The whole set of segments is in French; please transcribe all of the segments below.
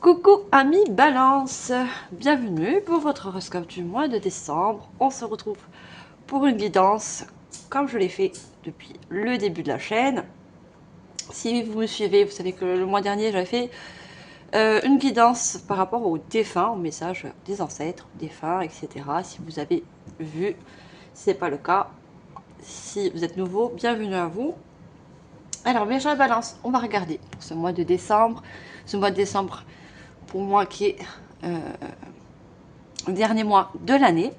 Coucou amis Balance, bienvenue pour votre horoscope du mois de décembre. On se retrouve pour une guidance comme je l'ai fait depuis le début de la chaîne. Si vous me suivez, vous savez que le mois dernier j'avais fait une guidance par rapport aux défunts, au message des ancêtres, défunts, etc. Si vous avez vu, si ce n'est pas le cas, si vous êtes nouveau, bienvenue à vous. Alors mes chers Balance, on va regarder pour ce mois de décembre. Ce mois de décembre pour moi qui est le dernier mois de l'année.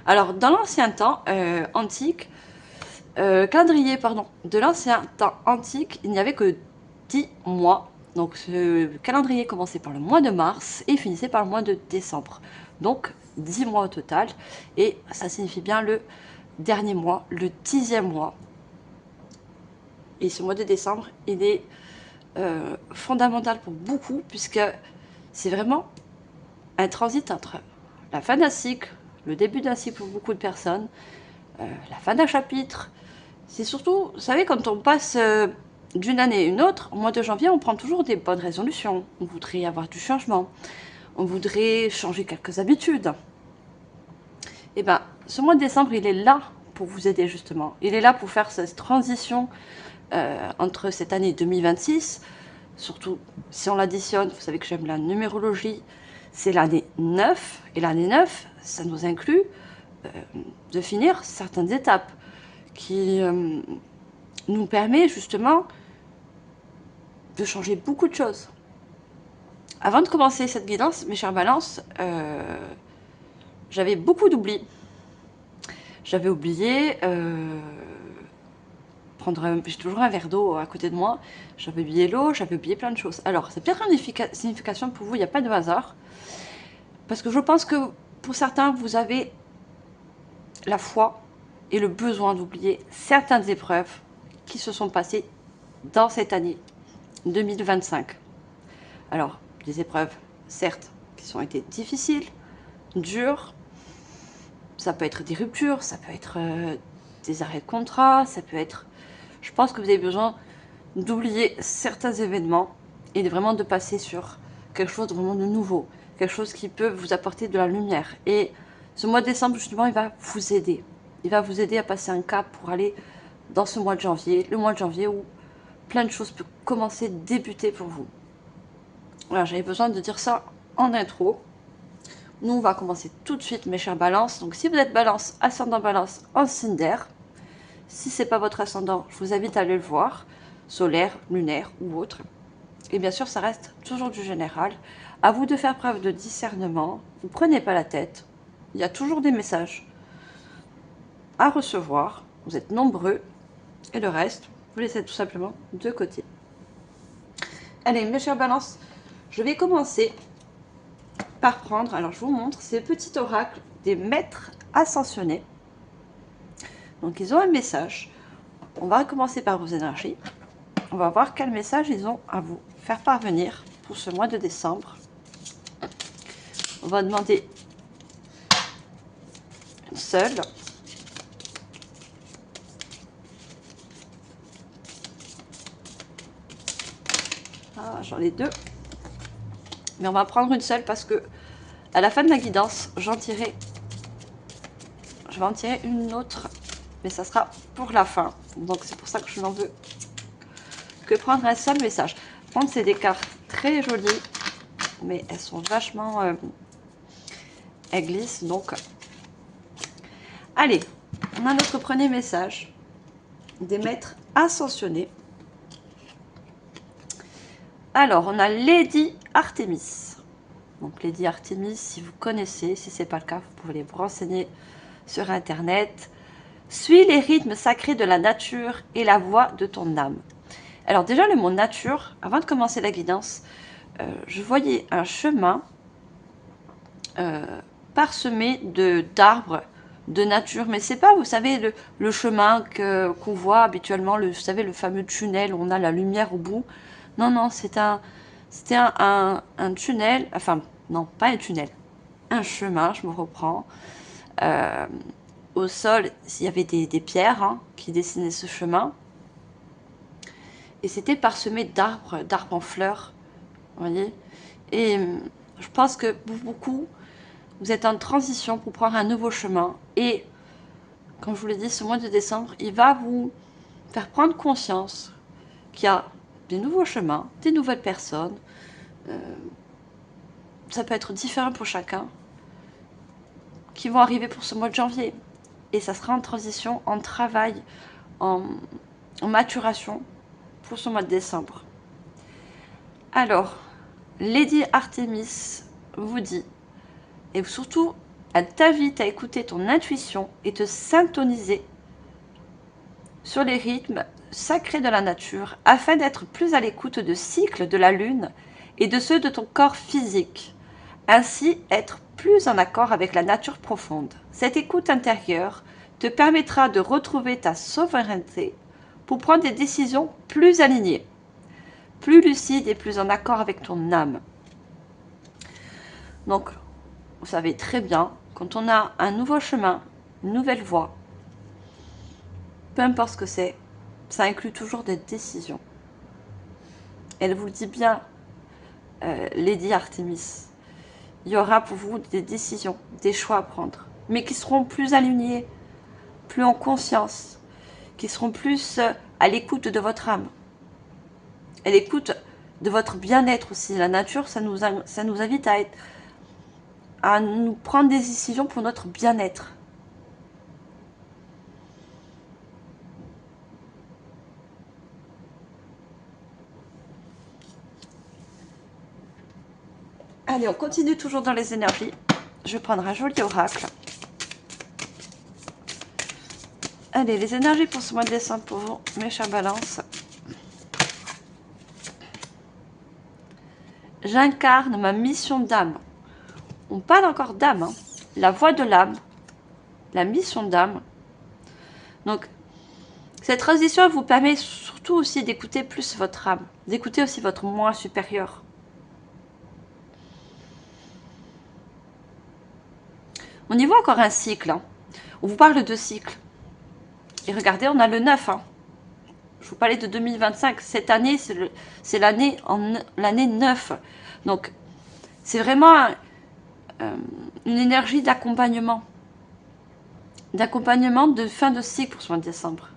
Alors dans l'ancien temps antique, calendrier pardon, de l'ancien temps antique, il n'y avait que 10 mois. Donc ce calendrier commençait par le mois de mars et finissait par le mois de décembre. Donc 10 mois au total. Et ça signifie bien le dernier mois, le 10e mois. Et ce mois de décembre, il est fondamental pour beaucoup puisque c'est vraiment un transit entre la fin d'un cycle, le début d'un cycle pour beaucoup de personnes, la fin d'un chapitre. C'est surtout, vous savez, quand on passe d'une année à une autre, au mois de janvier, on prend toujours des bonnes résolutions. On voudrait avoir du changement. On voudrait changer quelques habitudes. Et bien, ce mois de décembre, il est là pour vous aider justement. Il est là pour faire cette transition entre cette année 2026, surtout si on l'additionne, vous savez que j'aime la numérologie, c'est l'année 9, et l'année 9, ça nous inclut de finir certaines étapes qui nous permet justement de changer beaucoup de choses. Avant de commencer cette guidance, mes chers balances, j'avais beaucoup d'oublis. J'avais oublié j'ai toujours un verre d'eau à côté de moi, j'avais oublié l'eau, j'avais oublié plein de choses. Alors, c'est peut-être une signification pour vous, il n'y a pas de hasard, parce que je pense que pour certains, vous avez la foi et le besoin d'oublier certaines épreuves qui se sont passées dans cette année 2025. Alors, des épreuves, certes, qui ont été difficiles, dures, ça peut être des ruptures, ça peut être des arrêts de contrat, ça peut être... Je pense que vous avez besoin d'oublier certains événements et vraiment de passer sur quelque chose de vraiment de nouveau, quelque chose qui peut vous apporter de la lumière. Et ce mois de décembre, justement, il va vous aider. Il va vous aider à passer un cap pour aller dans ce mois de janvier, le mois de janvier où plein de choses peuvent commencer, débuter pour vous. Voilà, j'avais besoin de dire ça en intro. Nous, on va commencer tout de suite, mes chers balances. Donc, si vous êtes balance, ascendant balance, en signe d'air, si ce n'est pas votre ascendant, je vous invite à aller le voir, solaire, lunaire ou autre. Et bien sûr, ça reste toujours du général. À vous de faire preuve de discernement. Vous ne prenez pas la tête. Il y a toujours des messages à recevoir. Vous êtes nombreux. Et le reste, vous laissez tout simplement de côté. Allez, mes chers balances, je vais commencer par prendre, alors je vous montre, ces petits oracles des maîtres ascensionnés. Donc ils ont un message. On va commencer par vos énergies. On va voir quel message ils ont à vous faire parvenir pour ce mois de décembre. On va demander une seule. Ah, j'en ai deux. Mais on va prendre une seule parce que à la fin de la guidance, je vais en tirer une autre. Mais ça sera pour la fin. Donc c'est pour ça que je n'en veux que prendre un seul message. Par contre, c'est des cartes très jolies. Mais elles sont vachement... elles glissent. Donc, allez, on a notre premier message des maîtres ascensionnés. Alors, on a Lady Artemis. Donc, Lady Artemis, si vous connaissez, si ce n'est pas le cas, vous pouvez aller vous renseigner sur Internet. Suis les rythmes sacrés de la nature et la voix de ton âme. Alors déjà, le mot nature, avant de commencer la guidance, je voyais un chemin parsemé d'arbres de nature. Mais c'est pas, vous savez, le chemin qu'on voit habituellement, vous savez, le fameux tunnel où on a la lumière au bout. Non, non, c'était un tunnel, enfin, non, pas un tunnel, un chemin, je me reprends. Au sol, il y avait des pierres qui dessinaient ce chemin. Et c'était parsemé d'arbres en fleurs, Vous voyez? Et je pense que pour beaucoup, vous êtes en transition pour prendre un nouveau chemin. Et, comme je vous l'ai dit, ce mois de décembre, il va vous faire prendre conscience qu'il y a des nouveaux chemins, des nouvelles personnes. Ça peut être différent pour chacun, qui vont arriver pour ce mois de janvier. Et ça sera en transition, en travail, en maturation pour ce mois de décembre. Alors, Lady Artemis vous dit, et surtout, elle t'invite à écouter ton intuition et te syntoniser sur les rythmes sacrés de la nature afin d'être plus à l'écoute de cycles de la lune et de ceux de ton corps physique. Ainsi, être plus en accord avec la nature profonde. Cette écoute intérieure te permettra de retrouver ta souveraineté pour prendre des décisions plus alignées, plus lucides et plus en accord avec ton âme. Donc, vous savez très bien, quand on a un nouveau chemin, une nouvelle voie, peu importe ce que c'est, ça inclut toujours des décisions. Elle vous le dit bien, Lady Artemis. Il y aura pour vous des décisions, des choix à prendre, mais qui seront plus alignés, plus en conscience, qui seront plus à l'écoute de votre âme, à l'écoute de votre bien-être aussi. La nature, ça nous invite à nous prendre des décisions pour notre bien-être. Allez, on continue toujours dans les énergies. Je vais prendre un joli oracle. Allez, les énergies pour ce mois de décembre pour vous, mes chers balances. J'incarne ma mission d'âme. On parle encore d'âme, hein. La voix de l'âme, la mission d'âme. Donc, cette transition vous permet surtout aussi d'écouter plus votre âme, d'écouter aussi votre moi supérieur. On y voit encore un cycle. Hein. On vous parle de cycle. Et regardez, on a le 9. Hein. Je vous parlais de 2025. Cette année, c'est l'année 9. Donc, c'est vraiment une énergie d'accompagnement. D'accompagnement de fin de cycle pour ce mois de décembre.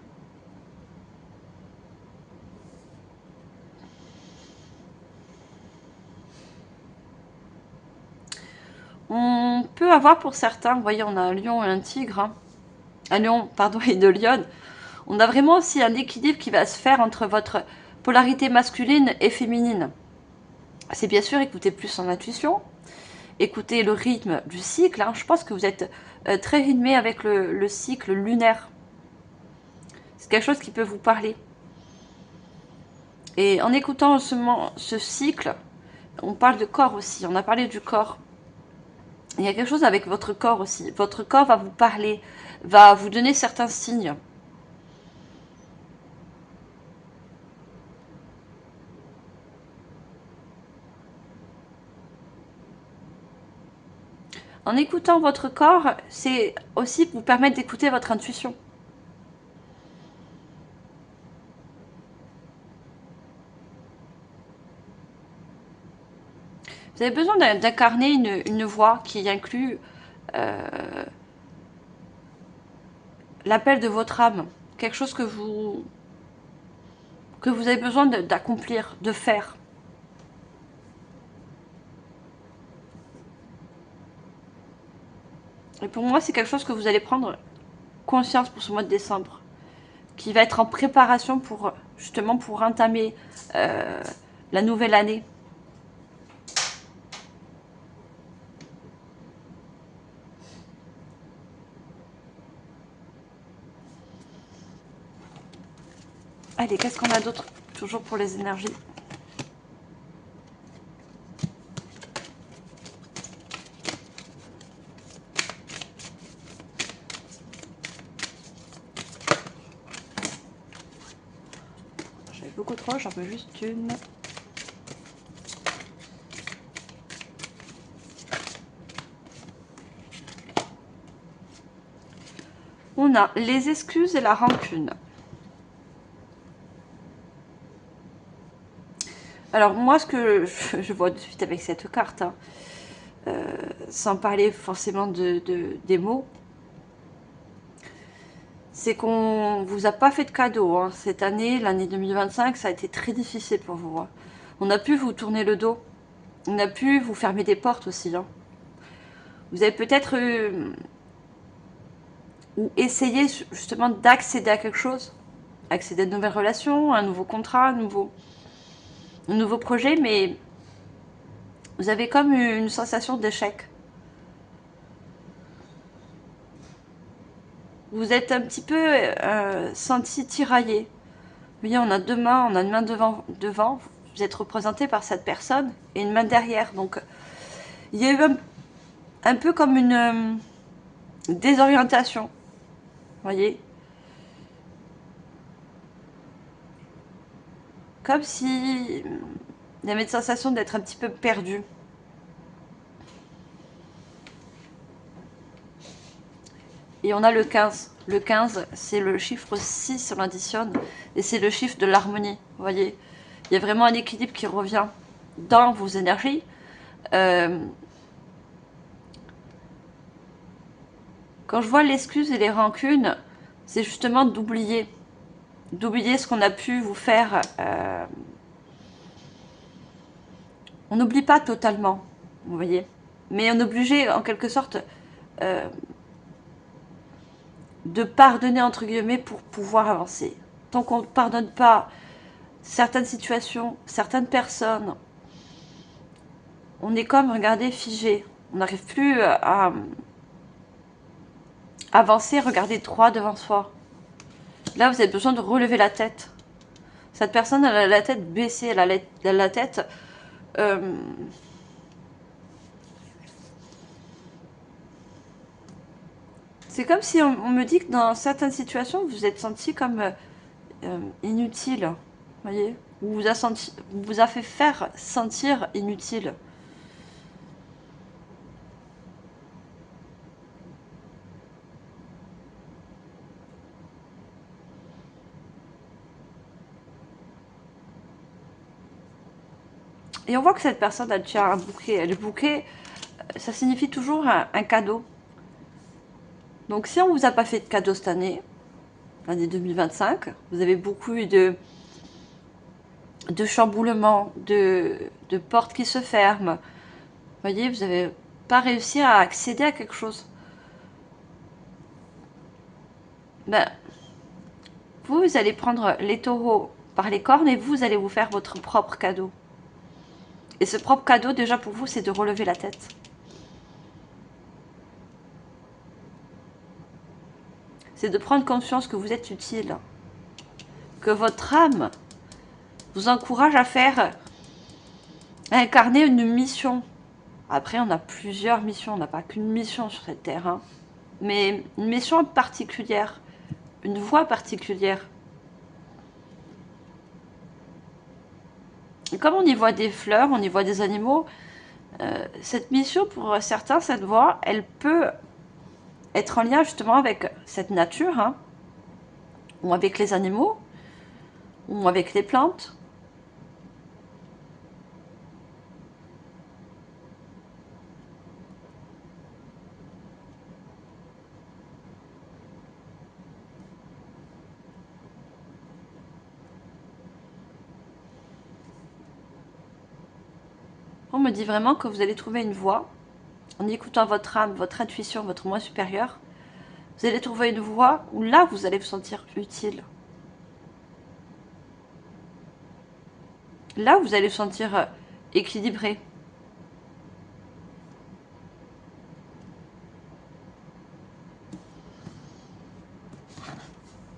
On peut avoir pour certains, vous voyez, on a un lion et un tigre. Hein. Un lion, pardon, et deux lionnes. On a vraiment aussi un équilibre qui va se faire entre votre polarité masculine et féminine. C'est bien sûr écouter plus son intuition, écouter le rythme du cycle. Hein. Je pense que vous êtes très rythmé avec le cycle lunaire. C'est quelque chose qui peut vous parler. Et en écoutant ce cycle, on parle de corps aussi. On a parlé du corps. Il y a quelque chose avec votre corps aussi. Votre corps va vous parler, va vous donner certains signes. En écoutant votre corps, c'est aussi vous permettre d'écouter votre intuition. Vous avez besoin d'incarner une voix qui inclut l'appel de votre âme. Quelque chose que vous avez besoin d'accomplir, de faire. Et pour moi, c'est quelque chose que vous allez prendre conscience pour ce mois de décembre. Qui va être en préparation pour, justement, pour entamer la nouvelle année. Allez, qu'est-ce qu'on a d'autre? Toujours pour les énergies. J'avais beaucoup trop, j'en veux juste une. On a les excuses et la rancune. Alors moi, ce que je vois de suite avec cette carte, hein, sans parler forcément des mots, c'est qu'on vous a pas fait de cadeau. Hein. Cette année, l'année 2025, ça a été très difficile pour vous. Hein. On a pu vous tourner le dos. On a pu vous fermer des portes aussi. Hein. Vous avez peut-être ou essayé justement d'accéder à quelque chose. Accéder à de nouvelles relations, un nouveau contrat, un nouveau projet, mais vous avez comme une sensation d'échec. Vous êtes un petit peu senti tiraillé. Vous voyez, on a deux mains, on a une main devant, vous êtes représenté par cette personne et une main derrière. Donc, il y a eu un peu comme une désorientation. Vous voyez, comme si il y avait une sensation d'être un petit peu perdu. Et on a le 15. Le 15, c'est le chiffre 6, on l'additionne. Et c'est le chiffre de l'harmonie. Vous voyez, il y a vraiment un équilibre qui revient dans vos énergies. Quand je vois l'excuse et les rancunes, c'est justement d'oublier. D'oublier ce qu'on a pu vous faire. On n'oublie pas totalement, vous voyez. Mais on est obligé, en quelque sorte, de pardonner, entre guillemets, pour pouvoir avancer. Tant qu'on ne pardonne pas certaines situations, certaines personnes, on est comme, regardez, figé. On n'arrive plus à avancer, regarder droit devant soi. Là, vous avez besoin de relever la tête. Cette personne, elle a la tête baissée, elle a la tête... c'est comme si on me dit que dans certaines situations, vous vous êtes senti comme inutile. Vous voyez, vous a fait faire sentir inutile. Et on voit que cette personne, elle tient un bouquet. Et le bouquet, ça signifie toujours un cadeau. Donc si on ne vous a pas fait de cadeau cette année, l'année 2025, vous avez beaucoup eu de chamboulements, de portes qui se ferment. Vous voyez, vous n'avez pas réussi à accéder à quelque chose. Ben, vous allez prendre les taureaux par les cornes et vous allez vous faire votre propre cadeau. Et ce propre cadeau, déjà pour vous, c'est de relever la tête. C'est de prendre conscience que vous êtes utile. Que votre âme vous encourage à faire, à incarner une mission. Après, on a plusieurs missions, on n'a pas qu'une mission sur cette terre. Hein. Mais une mission particulière, une voie particulière. Et comme on y voit des fleurs, on y voit des animaux, cette mission, pour certains, cette voie, elle peut être en lien justement avec cette nature, hein, ou avec les animaux, ou avec les plantes. On me dit vraiment que vous allez trouver une voie, en écoutant votre âme, votre intuition, votre moi supérieur, vous allez trouver une voie où là, vous allez vous sentir utile. Là, vous allez vous sentir équilibré.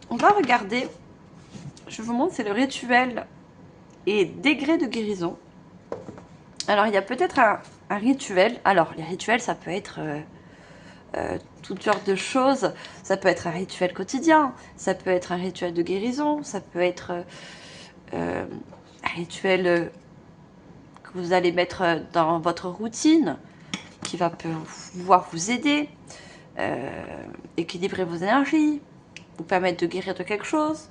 On va regarder, je vous montre, c'est le rituel et degré de guérison. Alors, il y a peut-être un rituel. Alors, les rituels, ça peut être toutes sortes de choses. Ça peut être un rituel quotidien, ça peut être un rituel de guérison, ça peut être un rituel que vous allez mettre dans votre routine, qui va pouvoir vous aider, équilibrer vos énergies, vous permettre de guérir de quelque chose.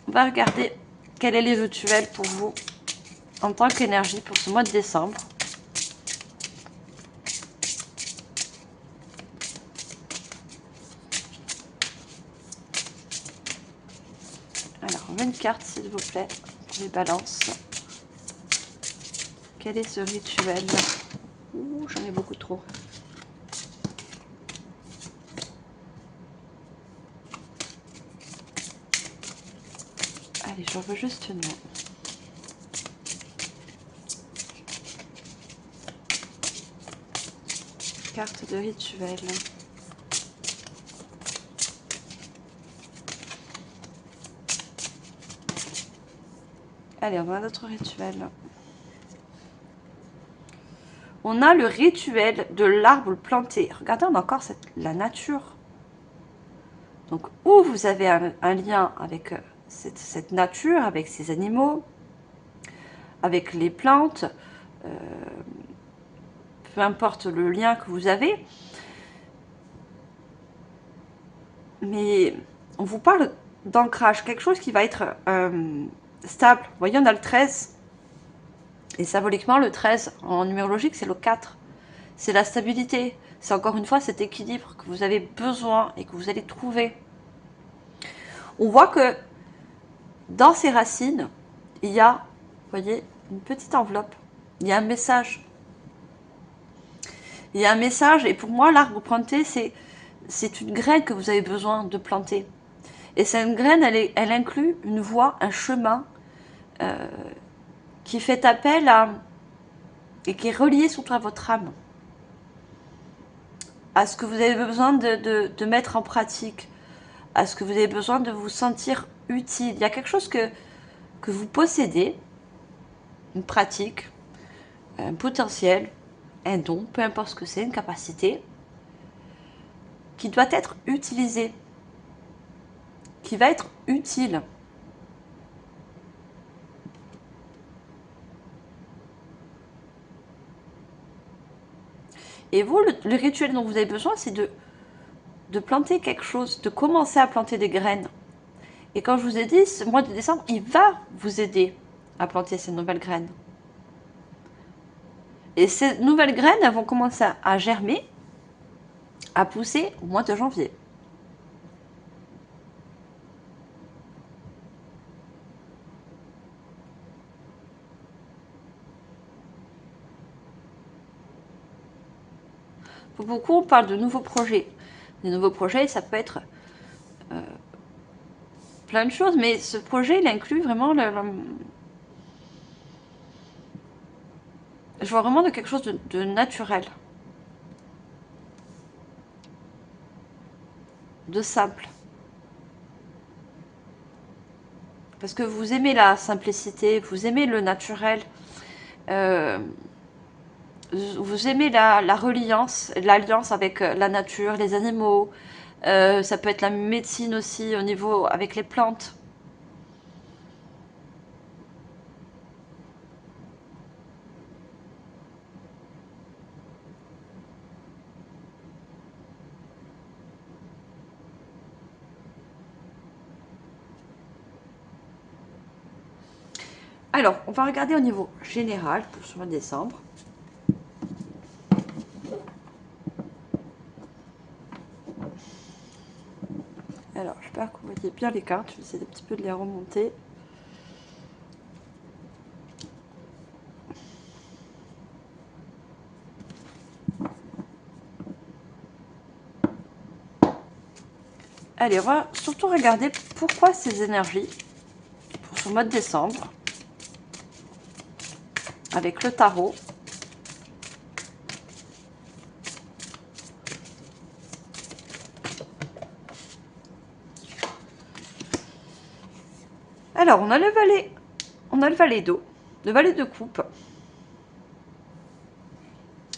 On va regarder quel est le rituel pour vous en tant qu'énergie pour ce mois de décembre. Alors, 20 cartes s'il vous plaît, pour les balances. Quel est ce rituel? Ouh, j'en ai beaucoup trop. Allez, j'en veux juste une. Carte de rituel. Allez, on a un autre rituel. On a le rituel de l'arbre planté. Regardez, on a encore la nature. Donc, où vous avez un lien avec cette nature, avec ces animaux, avec les plantes, peu importe le lien que vous avez. Mais on vous parle d'ancrage, quelque chose qui va être stable. Vous voyez, on a le 13. Et symboliquement, le 13, en numérologique, c'est le 4. C'est la stabilité. C'est encore une fois cet équilibre que vous avez besoin et que vous allez trouver. On voit que dans ces racines, il y a, vous voyez, une petite enveloppe. Il y a un message. Il y a un message, et pour moi, l'arbre planté, c'est une graine que vous avez besoin de planter. Et cette graine, elle inclut une voie, un chemin qui fait appel à, et qui est relié surtout à votre âme, à ce que vous avez besoin de mettre en pratique, à ce que vous avez besoin de vous sentir utile. Il y a quelque chose que vous possédez, une pratique, un potentiel, un don, peu importe ce que c'est, une capacité, qui doit être utilisé, qui va être utile. Et vous, le rituel dont vous avez besoin, c'est de planter quelque chose, de commencer à planter des graines. Et quand je vous ai dit, ce mois de décembre, il va vous aider à planter ces nouvelles graines. Et ces nouvelles graines, elles vont commencer à germer, à pousser au mois de janvier. Pour beaucoup, on parle de nouveaux projets. Les nouveaux projets, ça peut être plein de choses, mais ce projet, il inclut vraiment je vois vraiment de quelque chose de naturel, de simple. Parce que vous aimez la simplicité, vous aimez le naturel, vous aimez la reliance, l'alliance avec la nature, les animaux. Ça peut être la médecine aussi au niveau avec les plantes. Alors, on va regarder au niveau général pour ce mois de décembre. Alors, j'espère que vous voyez bien les cartes. Je vais essayer un petit peu de les remonter. Allez, on va surtout regarder pourquoi ces énergies pour ce mois de décembre avec le tarot. Alors, on a le valet d'eau, le valet de coupe.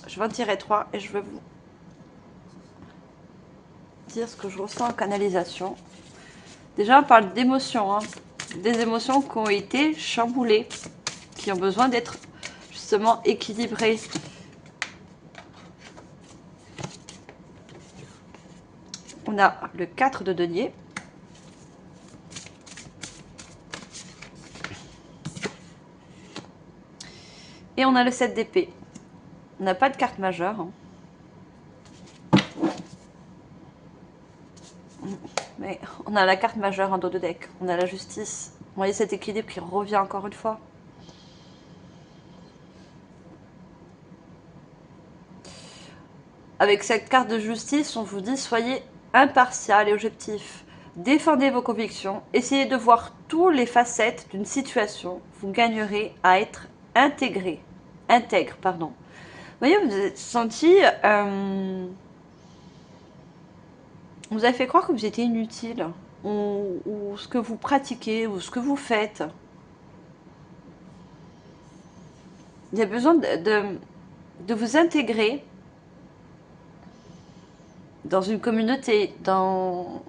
Je vais en tirer 3 et je vais vous dire ce que je ressens en canalisation. Déjà, on parle d'émotions, hein, des émotions qui ont été chamboulées, qui ont besoin d'être justement équilibrées. On a le 4 de denier. Et on a le 7 d'épée. On n'a pas de carte majeure. Hein. Mais on a la carte majeure en dos de deck. On a la justice. Vous voyez cet équilibre qui revient encore une fois. Avec cette carte de justice, on vous dit soyez impartial et objectif. Défendez vos convictions. Essayez de voir toutes les facettes d'une situation. Vous gagnerez à être intègre, pardon. Vous voyez, vous êtes senti... vous avez fait croire que vous étiez inutile. Ou ce que vous pratiquez, ou ce que vous faites. Il y a besoin de vous intégrer dans une communauté, dans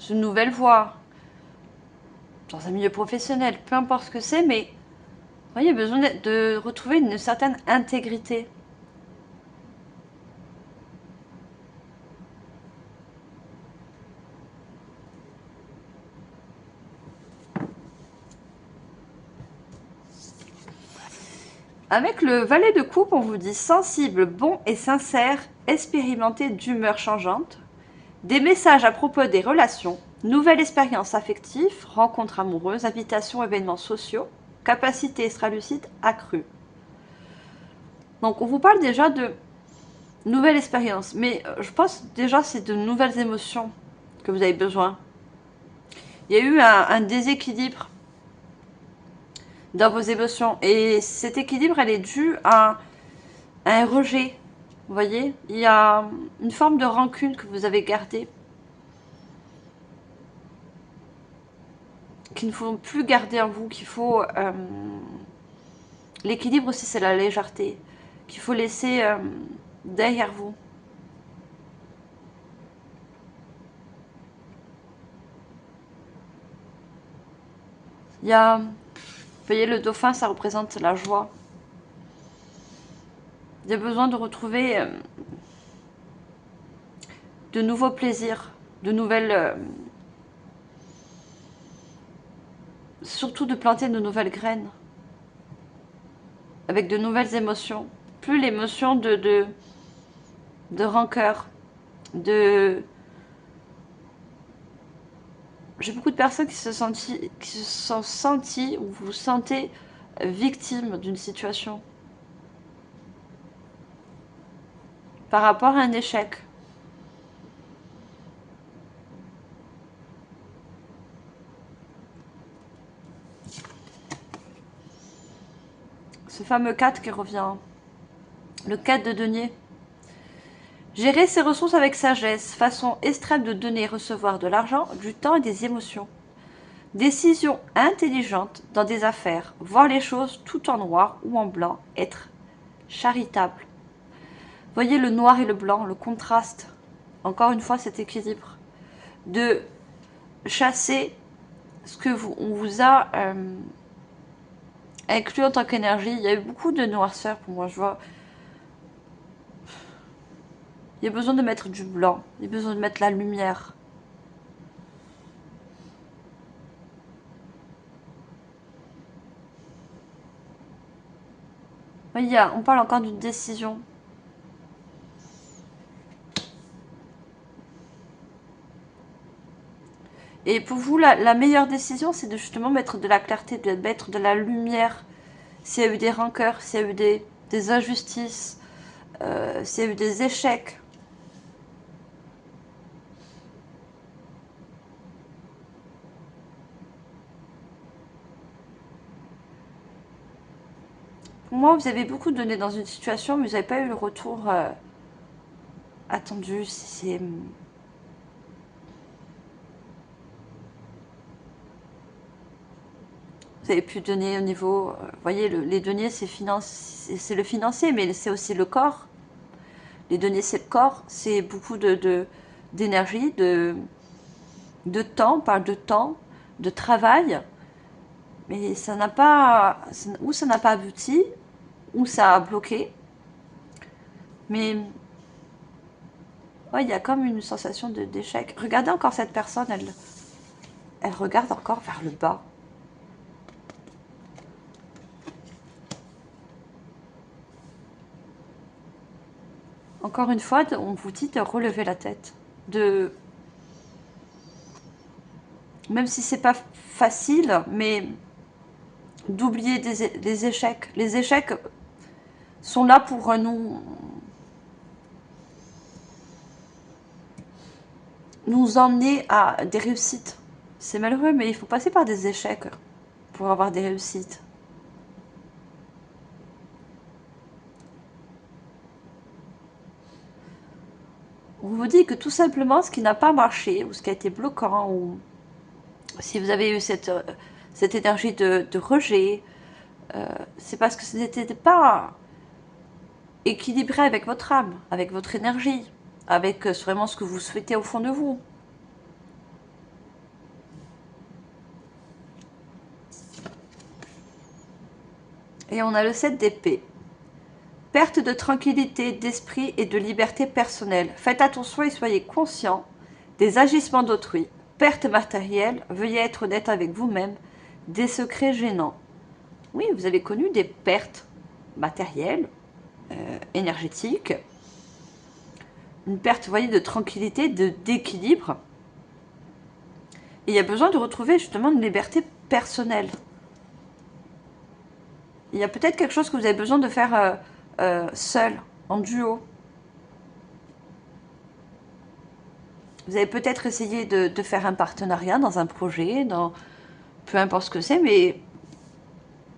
une nouvelle voie, dans un milieu professionnel, peu importe ce que c'est, mais vous voyez, il y a besoin de retrouver une certaine intégrité. Avec le valet de coupe, on vous dit sensible, bon et sincère, expérimenté d'humeur changeante, des messages à propos des relations, nouvelle expérience affective, rencontres amoureuses, invitations, événements sociaux, capacité extra-lucide accrue. Donc on vous parle déjà de nouvelle expérience, mais je pense déjà c'est de nouvelles émotions que vous avez besoin. Il y a eu un déséquilibre dans vos émotions. Et cet équilibre, elle est due à un rejet. Vous voyez, il y a une forme de rancune que vous avez gardée. Qu'il ne faut plus garder en vous, qu'il faut... l'équilibre aussi, c'est la légèreté. Qu'il faut laisser derrière vous. Il y a... Vous voyez, le dauphin, ça représente la joie. Il y a besoin de retrouver de nouveaux plaisirs, de nouvelles... surtout de planter de nouvelles graines. Avec de nouvelles émotions. Plus l'émotion de rancœur, de... J'ai beaucoup de personnes qui se sont senties ou vous sentez victime d'une situation. Par rapport à un échec. Ce fameux 4 qui revient. Le 4 de denier. Gérer ses ressources avec sagesse, façon extrême de donner et recevoir de l'argent, du temps et des émotions. Décision intelligente dans des affaires, voir les choses tout en noir ou en blanc, être charitable. Voyez le noir et le blanc, le contraste. Encore une fois, cet équilibre. De chasser ce que on vous a inclus en tant qu'énergie. Il y a eu beaucoup de noirceur pour moi, je vois. Il y a besoin de mettre du blanc, il y a besoin de mettre la lumière. Oui, on parle encore d'une décision. Et pour vous, la meilleure décision, c'est de justement mettre de la clarté, de mettre de la lumière. S'il y a eu des rancœurs, s'il y a eu des injustices, s'il y a eu des échecs. Pour moi, vous avez beaucoup donné dans une situation, mais vous n'avez pas eu le retour attendu. Vous avez pu donner au niveau... vous voyez, les deniers, c'est le financier, mais c'est aussi le corps. Les deniers, c'est le corps. C'est beaucoup d'énergie, de temps, on parle de temps, de travail. Mais ça n'a pas... Ou ça n'a pas abouti, ou ça a bloqué. Mais... ouais, il y a comme une sensation d'échec. Regardez encore cette personne, elle regarde encore vers le bas. Encore une fois, on vous dit de relever la tête. De... Même si c'est pas facile, mais d'oublier des échecs. Les échecs sont là pour nous emmener à des réussites. C'est malheureux, mais il faut passer par des échecs pour avoir des réussites. On vous dit que tout simplement, ce qui n'a pas marché, ou ce qui a été bloquant, ou si vous avez eu cette énergie de rejet, c'est parce que ce n'était pas équilibré avec votre âme, avec votre énergie, avec vraiment ce que vous souhaitez au fond de vous. Et on a le 7 d'épée. Perte de tranquillité d'esprit et de liberté personnelle. Faites attention et soyez conscient des agissements d'autrui. Perte matérielle, veuillez être honnête avec vous-même. Des secrets gênants. Oui, vous avez connu des pertes matérielles, énergétiques, une perte, vous voyez, de tranquillité, d'équilibre. Et il y a besoin de retrouver justement une liberté personnelle. Il y a peut-être quelque chose que vous avez besoin de faire seul, en duo. Vous avez peut-être essayé de faire un partenariat dans un projet, dans peu importe ce que c'est, mais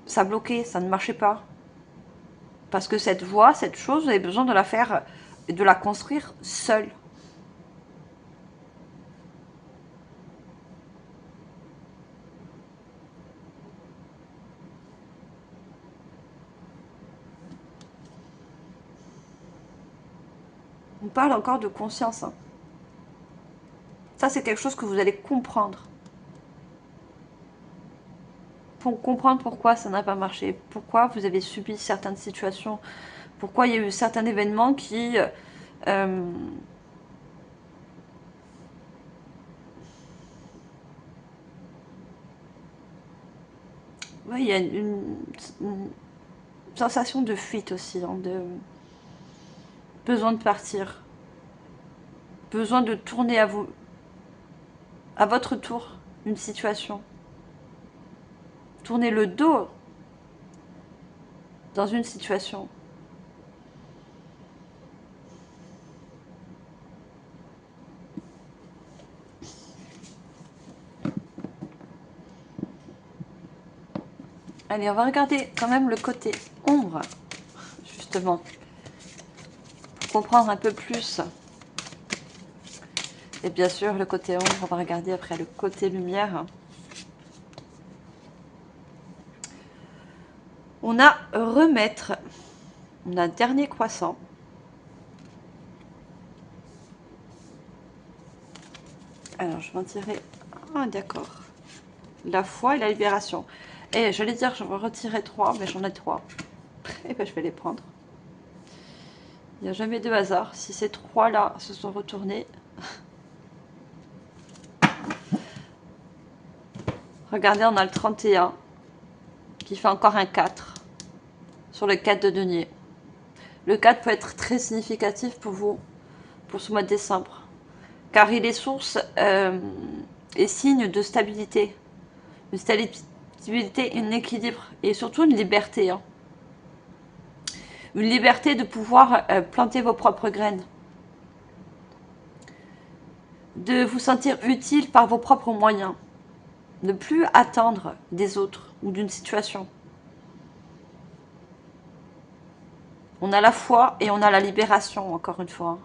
ça bloquait, ça ne marchait pas. Parce que cette voie, cette chose, vous avez besoin de la faire, de la construire seul. On parle encore de conscience. Hein. Ça, c'est quelque chose que vous allez comprendre. Pour comprendre pourquoi ça n'a pas marché, pourquoi vous avez subi certaines situations, pourquoi il y a eu certains événements qui... ouais, il y a une sensation de fuite aussi, hein, de besoin de partir, besoin de tourner à vous, à votre tour, une situation. Tourner le dos dans une situation. Allez, on va regarder quand même le côté ombre, justement, pour comprendre un peu plus. Et bien sûr, le côté ombre, on va regarder après le côté lumière. On a remettre, on a dernier croissant. Alors, je vais en tirer. Ah, d'accord. La foi et la libération. Et j'allais dire, je vais retirer 3, mais j'en ai 3. Et ben, je vais les prendre. Il n'y a jamais de hasard. Si ces 3-là se sont retournés. Regardez, on a le 31 qui fait encore un 4 sur le 4 de denier. Le 4 peut être très significatif pour vous, pour ce mois de décembre. Car il est source et signe de stabilité. Une stabilité, un équilibre et surtout une liberté. Hein. Une liberté de pouvoir planter vos propres graines. De vous sentir utile par vos propres moyens. Ne plus attendre des autres ou d'une situation. On a la foi et on a la libération, encore une fois.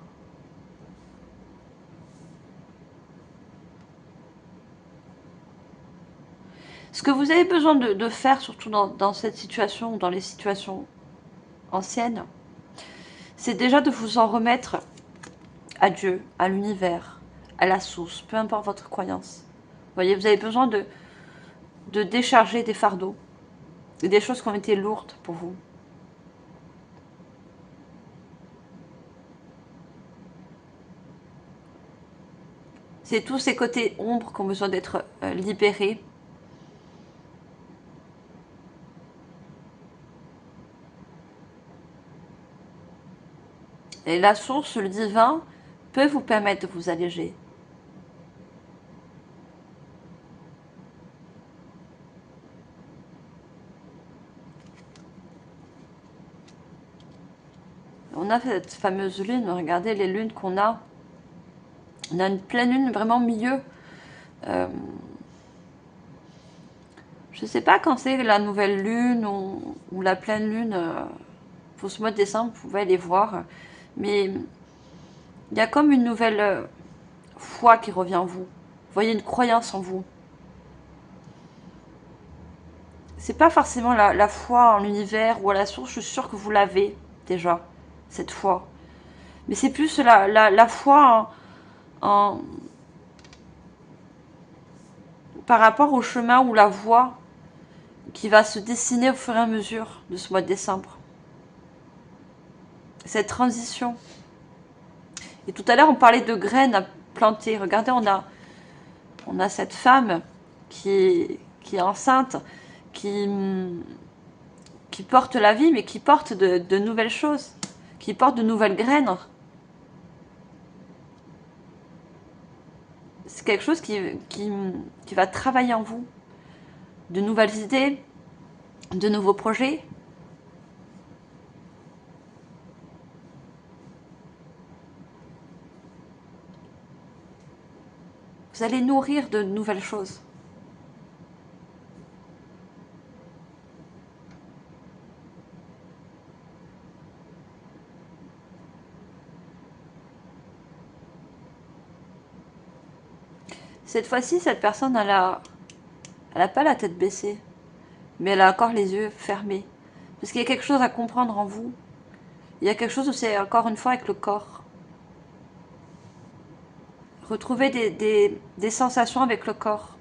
Ce que vous avez besoin de faire, surtout dans cette situation ou dans les situations anciennes, c'est déjà de vous en remettre à Dieu, à l'univers, à la source, peu importe votre croyance. Vous voyez, vous avez besoin de décharger des fardeaux, des choses qui ont été lourdes pour vous. C'est tous ces côtés ombres qui ont besoin d'être libérés. Et la source, le divin, peut vous permettre de vous alléger. On a cette fameuse lune, regardez les lunes qu'on a. On a une pleine lune vraiment au milieu. Je ne sais pas quand c'est la nouvelle lune ou la pleine lune. Pour ce mois de décembre, vous pouvez aller voir. Mais il y a comme une nouvelle foi qui revient en vous. Vous voyez une croyance en vous. C'est pas forcément la foi en l'univers ou à la source, je suis sûre que vous l'avez déjà, cette foi. Mais c'est plus la foi par rapport au chemin ou la voie qui va se dessiner au fur et à mesure de ce mois de décembre. Cette transition. Et tout à l'heure, on parlait de graines à planter. Regardez, on a cette femme qui est enceinte, qui porte la vie, mais qui porte de nouvelles choses, qui porte de nouvelles graines. C'est quelque chose qui va travailler en vous. De nouvelles idées, de nouveaux projets. Vous allez nourrir de nouvelles choses. Cette fois-ci, cette personne, elle a pas la tête baissée, mais elle a encore les yeux fermés. Parce qu'il y a quelque chose à comprendre en vous. Il y a quelque chose où c'est encore une fois avec le corps. Retrouver des sensations avec le corps.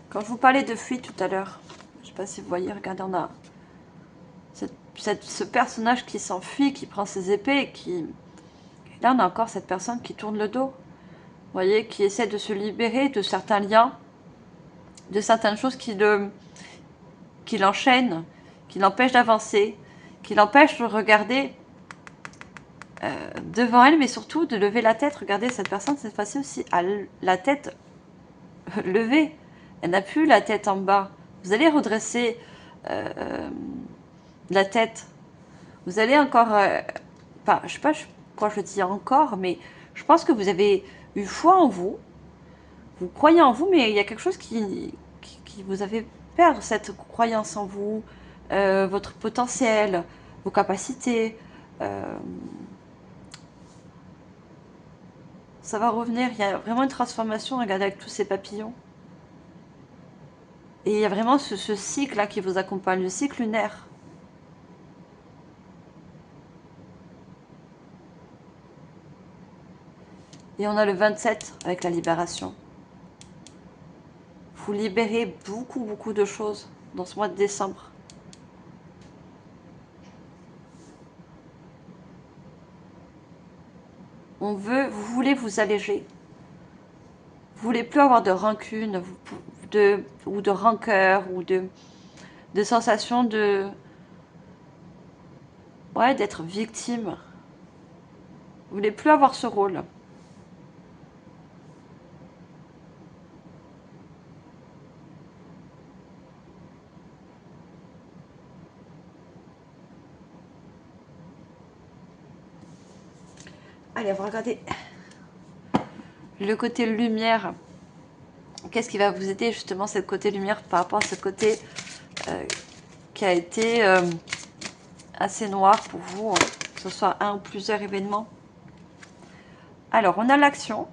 Quand je vous parlais de fuite tout à l'heure, je ne sais pas si vous voyez, regardez, on a ce personnage qui s'enfuit, qui prend ses épées, et qui... Et là, on a encore cette personne qui tourne le dos. Vous voyez, qui essaie de se libérer de certains liens, de certaines choses qui l'enchaînent, qui l'empêchent d'avancer, qui l'empêchent de regarder devant elle, mais surtout de lever la tête. Regardez, cette personne, cette fois-ci aussi, a la tête levée. Elle n'a plus la tête en bas. Vous allez redresser la tête. Vous allez encore... enfin, je sais pas pourquoi je dis encore, mais je pense que vous avez eu foi en vous. Vous croyez en vous, mais il y a quelque chose qui vous a fait perdre cette croyance en vous, votre potentiel, vos capacités. Ça va revenir. Il y a vraiment une transformation. Regardez avec tous ces papillons. Et il y a vraiment ce cycle-là qui vous accompagne, le cycle lunaire. Et on a le 27 avec la libération. Vous libérez beaucoup, beaucoup de choses dans ce mois de décembre. Vous voulez vous alléger. Vous voulez plus avoir de rancune ou de rancœur ou de sensation ouais, d'être victime. Vous voulez plus avoir ce rôle. Allez, on va regarder le côté lumière. Qu'est-ce qui va vous aider justement, ce côté lumière, par rapport à ce côté qui a été assez noir pour vous, que ce soit un ou plusieurs événements. Alors, on a l'action.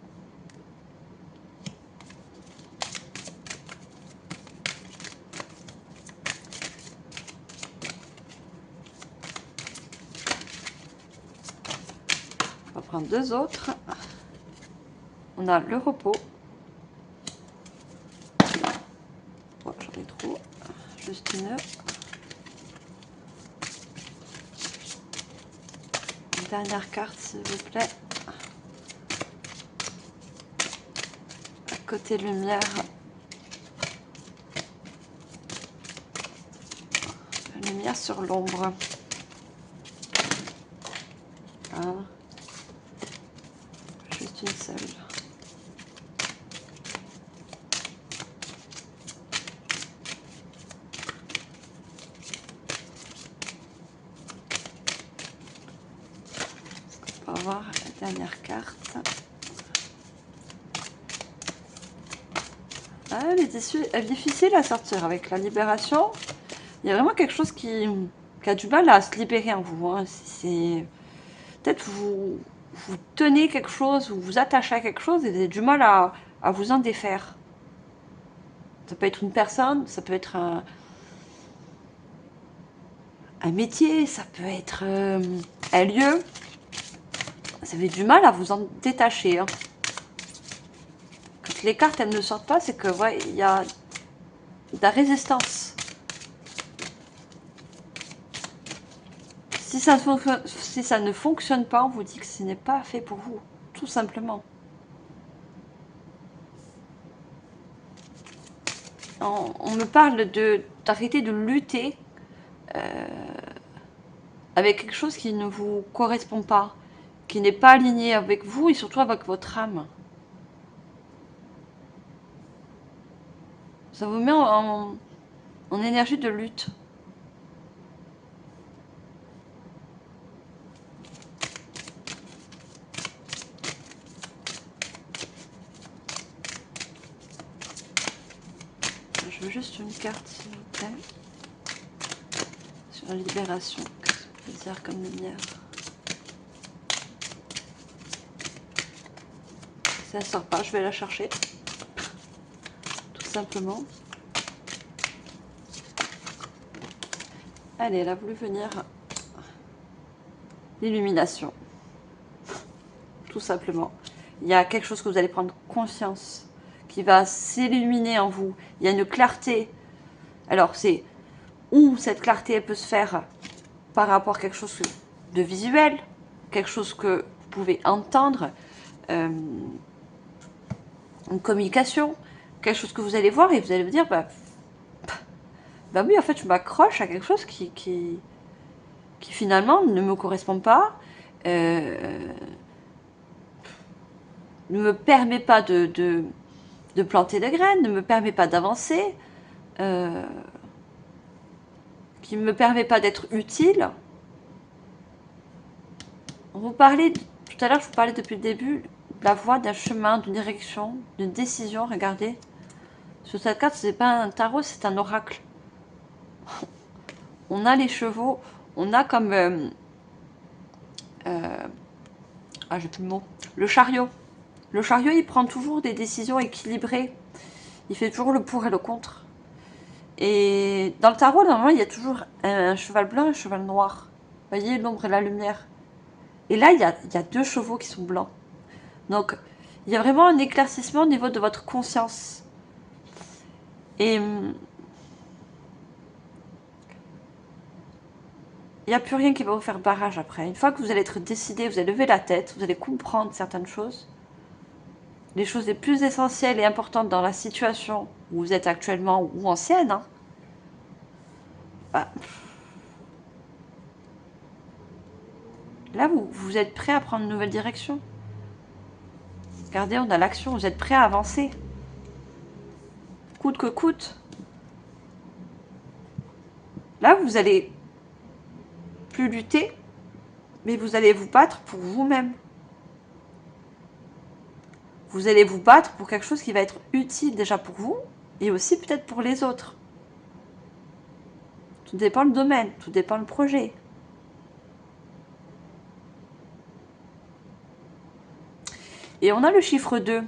On va prendre deux autres. On a le repos. Oh, j'en ai trop. Juste une. Une dernière carte, s'il vous plaît. Côté lumière. Lumière sur l'ombre. Ah. Juste une seule. On va voir la dernière carte. Ah, elle est difficile à sortir avec la libération. Il y a vraiment quelque chose qui a du mal à se libérer en vous. Hein. C'est peut-être vous tenez quelque chose, vous vous attachez à quelque chose et vous avez du mal à vous en défaire. Ça peut être une personne, ça peut être un métier, ça peut être un lieu. Vous avez du mal à vous en détacher. Hein. Quand les cartes elles ne sortent pas, c'est que ouais, il y a de la résistance. Si ça ne fonctionne pas, on vous dit que ce n'est pas fait pour vous, tout simplement. On me parle d'arrêter de lutter avec quelque chose qui ne vous correspond pas, qui n'est pas aligné avec vous et surtout avec votre âme. Ça vous met en énergie de lutte. Je veux juste une carte, s'il vous plaît. Sur la libération. Qu'est-ce que ça veut dire comme lumière? Si elle sort pas, je vais la chercher. Tout simplement. Allez, elle a voulu venir. L'illumination. Tout simplement. Il y a quelque chose que vous allez prendre conscience, qui va s'illuminer en vous. Il y a une clarté. Alors, c'est où cette clarté elle peut se faire par rapport à quelque chose de visuel, quelque chose que vous pouvez entendre, une communication, quelque chose que vous allez voir et vous allez vous dire, bah oui, en fait, je m'accroche à quelque chose qui finalement ne me correspond pas, ne me permet pas de planter des graines, ne me permet pas d'avancer, qui ne me permet pas d'être utile. Vous parlez, tout à l'heure, je vous parlais depuis le début de la voie, d'un chemin, d'une direction, d'une décision. Regardez, sur cette carte, ce n'est pas un tarot, c'est un oracle. On a les chevaux, on a comme... j'ai plus le mot. Le chariot. Le chariot, il prend toujours des décisions équilibrées. Il fait toujours le pour et le contre. Et dans le tarot, normalement, il y a toujours un cheval blanc et un cheval noir. Vous voyez, l'ombre et la lumière. Et là, il y a deux chevaux qui sont blancs. Donc, il y a vraiment un éclaircissement au niveau de votre conscience. Et il n'y a plus rien qui va vous faire barrage après. Une fois que vous allez être décidé, vous allez lever la tête, vous allez comprendre certaines choses. Les choses les plus essentielles et importantes dans la situation où vous êtes actuellement ou ancienne. Hein, bah, là, vous êtes prêt à prendre une nouvelle direction. Regardez, on a l'action, vous êtes prêt à avancer. Coûte que coûte. Là, vous allez plus lutter, mais vous allez vous battre pour vous-même. Vous allez vous battre pour quelque chose qui va être utile déjà pour vous et aussi peut-être pour les autres. Tout dépend le domaine, tout dépend le projet. Et on a le chiffre 2.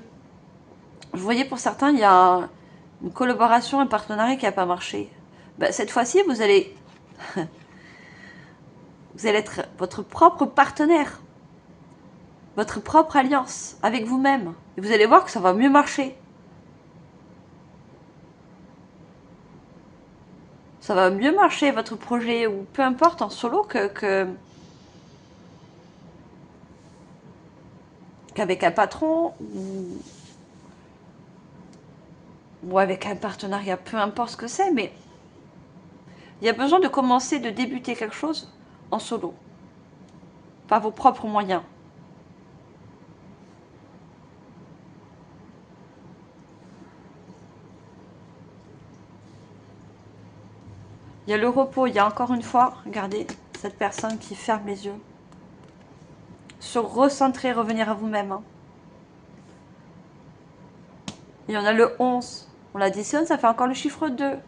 Vous voyez, pour certains, il y a une collaboration, un partenariat qui n'a pas marché. Ben, cette fois-ci, vous allez être votre propre partenaire, votre propre alliance avec vous-même. Et vous allez voir que ça va mieux marcher. Ça va mieux marcher, votre projet, ou peu importe, en solo, qu'avec un patron, ou avec un partenariat, peu importe ce que c'est, mais il y a besoin de commencer, de débuter quelque chose en solo, par vos propres moyens. Il y a le repos, il y a encore une fois, regardez, cette personne qui ferme les yeux. Se recentrer, revenir à vous-même. Hein. Il y en a le 11. On l'additionne, ça fait encore le chiffre 2.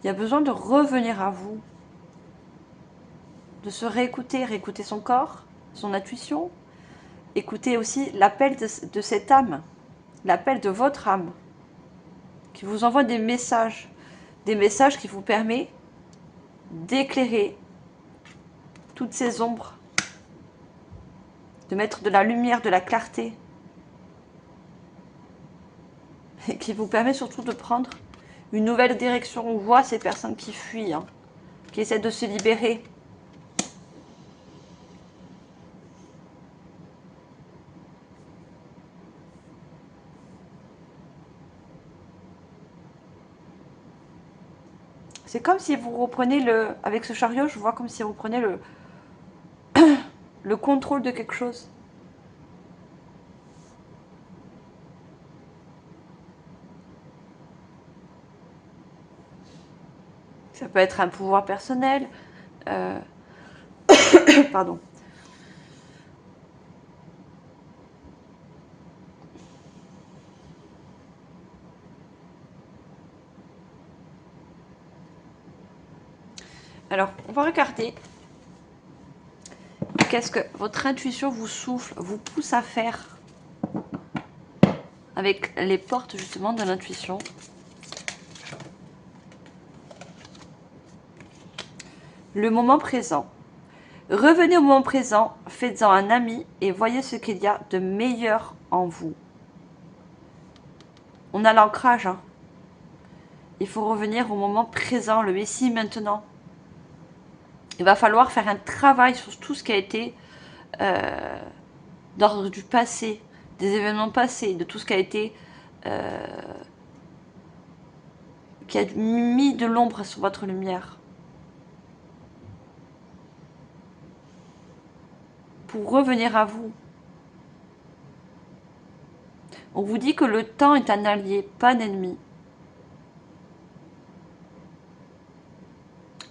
Il y a besoin de revenir à vous. De se réécouter, réécouter son corps, son intuition. Écouter aussi l'appel de cette âme. L'appel de votre âme. Qui vous envoie des messages. Des messages qui vous permettent d'éclairer toutes ces ombres. De mettre de la lumière, de la clarté. Et qui vous permet surtout de prendre une nouvelle direction. On voit ces personnes qui fuient, hein, qui essaient de se libérer. C'est comme si vous reprenez avec ce chariot, je vois comme si vous prenez le contrôle de quelque chose. Ça peut être un pouvoir personnel. Pardon. Alors, on va regarder. Qu'est-ce que votre intuition vous souffle, vous pousse à faire avec les portes justement de l'intuition. Le moment présent. Revenez au moment présent, faites-en un ami et voyez ce qu'il y a de meilleur en vous. On a l'ancrage. Hein. Il faut revenir au moment présent, le ici, maintenant. Il va falloir faire un travail sur tout ce qui a été d'ordre du passé, des événements passés, de tout ce qui a été qui a mis de l'ombre sur votre lumière. Pour revenir à vous. On vous dit que le temps est un allié, pas un ennemi.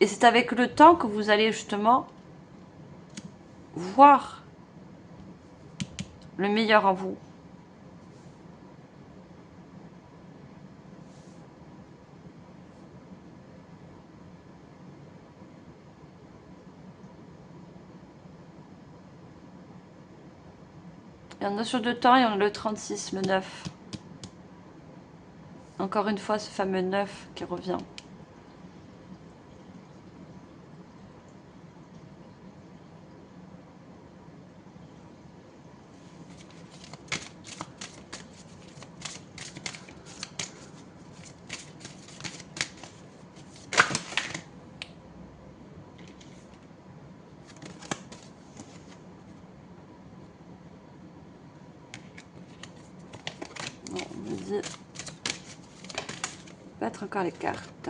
Et c'est avec le temps que vous allez justement voir le meilleur en vous. Il y en a sur 2 temps, il y en a le 36, le 9. Encore une fois, ce fameux 9 qui revient. Non, on me dit... Battre encore les cartes.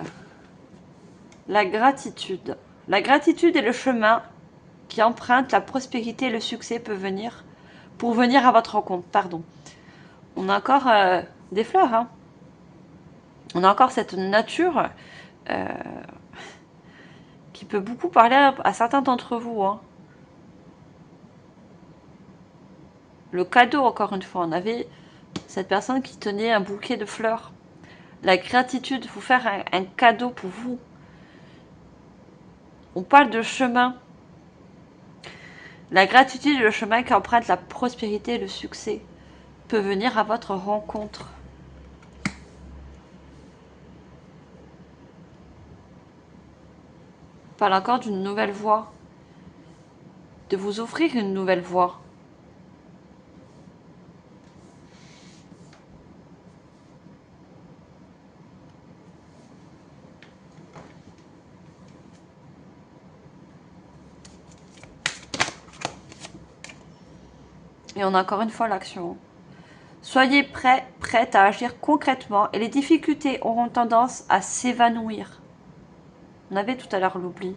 La gratitude. La gratitude est le chemin qui emprunte la prospérité et le succès peut venir pour venir à votre rencontre. Pardon. On a encore des fleurs. Hein. On a encore cette nature qui peut beaucoup parler à certains d'entre vous. Hein. Le cadeau, encore une fois, on avait cette personne qui tenait un bouquet de fleurs. La gratitude, vous faire un cadeau pour vous. On parle de chemin. La gratitude est le chemin qui emprunte la prospérité et le succès peut venir à votre rencontre. On parle encore d'une nouvelle voie. De vous offrir une nouvelle voie. Et on a encore une fois l'action. Soyez prêts, prête à agir concrètement et les difficultés auront tendance à s'évanouir. On avait tout à l'heure l'oubli.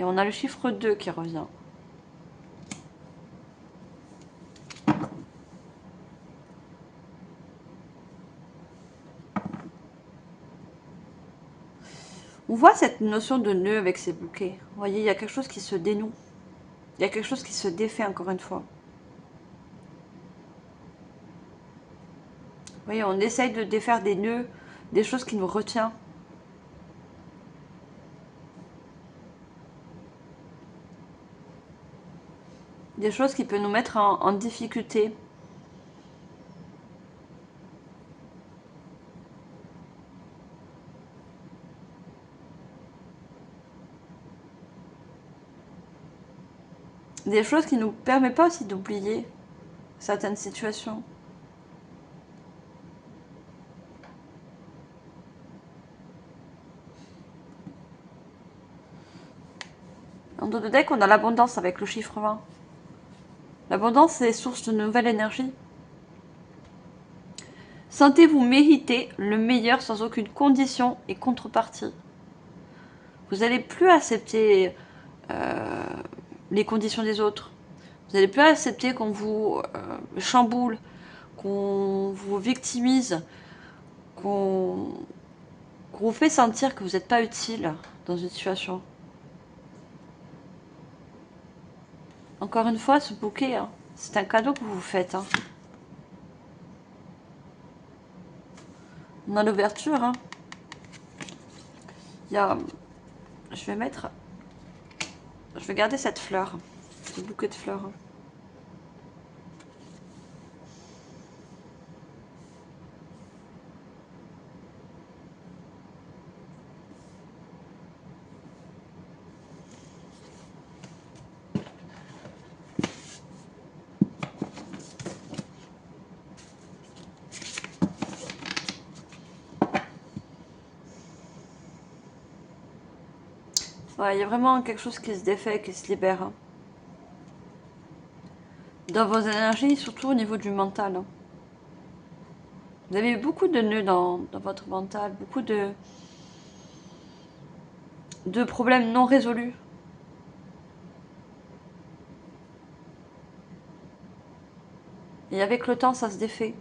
Et on a le chiffre 2 qui revient. On voit cette notion de nœud avec ces bouquets. Vous voyez, il y a quelque chose qui se dénoue. Il y a quelque chose qui se défait encore une fois. Vous voyez, on essaye de défaire des nœuds, des choses qui nous retiennent. Des choses qui peuvent nous mettre en difficulté. Des choses qui ne nous permettent pas aussi d'oublier certaines situations. En dos de deck, on a l'abondance avec le chiffre 20. L'abondance, c'est source de nouvelle énergie. Sentez-vous mériter le meilleur sans aucune condition et contrepartie. Vous n'allez plus accepter les conditions des autres. Vous n'allez plus accepter qu'on vous chamboule, qu'on vous victimise, qu'on vous fait sentir que vous n'êtes pas utile dans une situation. Encore une fois, ce bouquet, hein, c'est un cadeau que vous vous faites. Hein. On a l'ouverture. Hein. Il y a... Je vais garder cette fleur, ce bouquet de fleurs. Ouais, il y a vraiment quelque chose qui se défait, qui se libère. Hein. Dans vos énergies, surtout au niveau du mental. Hein. Vous avez eu beaucoup de nœuds dans votre mental, beaucoup de problèmes non résolus. Et avec le temps, ça se défait.